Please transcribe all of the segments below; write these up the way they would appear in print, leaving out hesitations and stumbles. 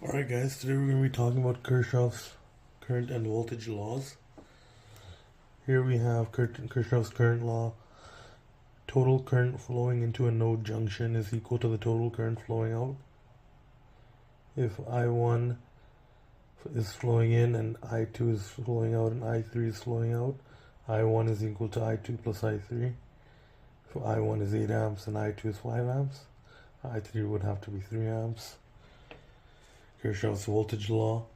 Alright guys, today we're going to be talking about Kirchhoff's current and voltage laws. Here we have Kirchhoff's current law. Total current flowing into a node junction is equal to the total current flowing out. If I1 is flowing in and I2 is flowing out and I3 is flowing out, I1 is equal to I2 plus I3. If I1 is 8 amps and I2 is 5 amps, I3 would have to be 3 amps. Kirchhoff's voltage law.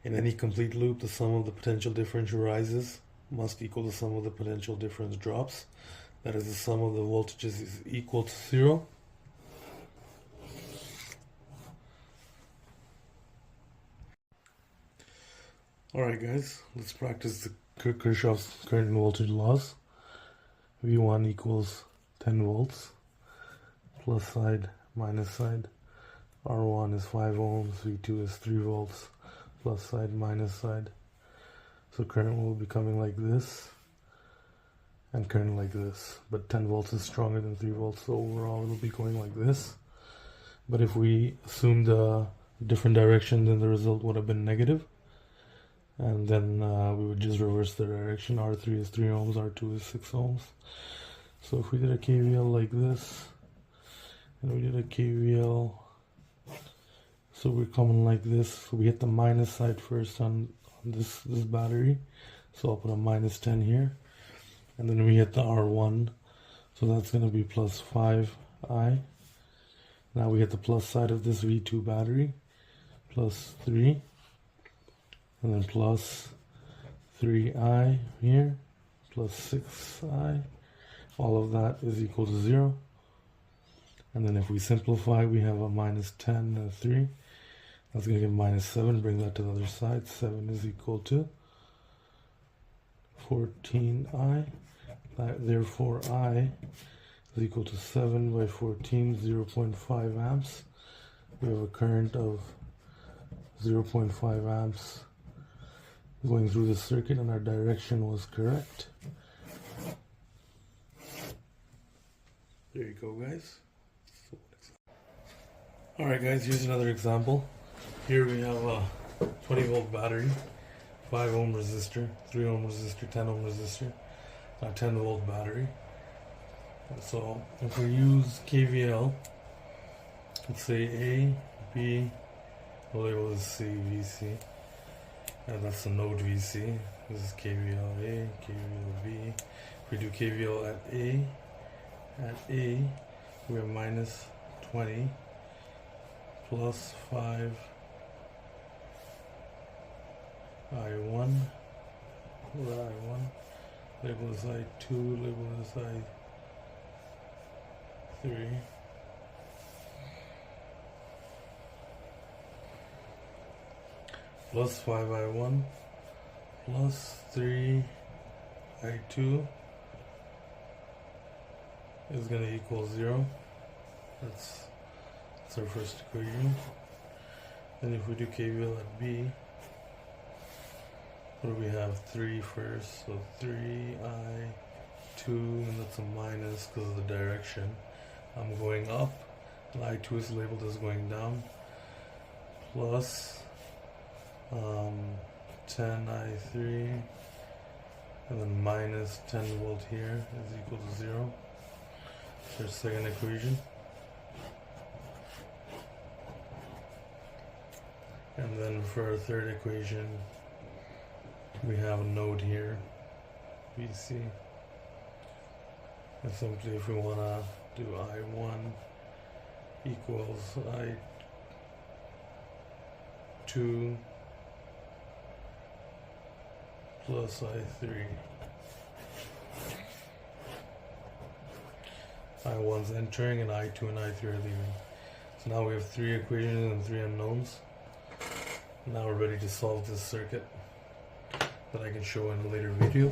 In any complete loop, the sum of the potential differential rises must equal the sum of the potential difference drops. That is, the sum of the voltages is equal to 0. Alright guys, let's practice the Kirchhoff's current and voltage laws. V1 equals 10 volts, plus side, minus side. R1 is 5 ohms, V2 is 3 volts, plus side, minus side. So current will be coming like this, and current like this. But 10 volts is stronger than 3 volts, so overall it will be going like this. But if we assumed a different direction, then the result would have been negative. And then we would just reverse the direction. R3 is 3 ohms, R2 is 6 ohms. So if we did a KVL like this, and we did a KVL, so we're coming like this. So we hit the minus side first on this battery. So I'll put a minus 10 here. And then we hit the R1. So that's going to be plus 5I. Now we hit the plus side of this V2 battery. Plus 3. And then plus 3I here. Plus 6I. All of that is equal to 0. And then if we simplify, we have a minus 10 and a 3. That's going to give minus 7. Bring that to the other side. 7 is equal to 14I. Therefore, I is equal to 7 by 14, 0.5 amps. We have a current of 0.5 amps going through the circuit, and our direction was correct. There you go, guys. Alright guys, here's another example. Here we have a 20 volt battery, 5 ohm resistor, 3 ohm resistor, 10 ohm resistor, a 10 volt battery. So if we use KVL, let's say A, B, we'll label this C, VC, and that's the node VC. This is KVL A, KVL B. If we do KVL at A, we have minus 20 plus 5 I1, label this I2, label this I3, plus 5 I1, plus 3 I2 is going to equal 0. That's our first equation. Then if we do KVL at B, what do we have? 3 first, so 3I2, and that's a minus because of the direction. I'm going up, and I2 is labeled as going down, plus 10I3, and then minus 10 volt here is equal to 0. There's the second equation. And then for our third equation, we have a node here, VC. And simply, if we want to do I1 equals I2 plus I3. I1's entering and I2 and I3 are leaving. So now we have 3 equations and 3 unknowns. Now we're ready to solve this circuit that I can show in a later video.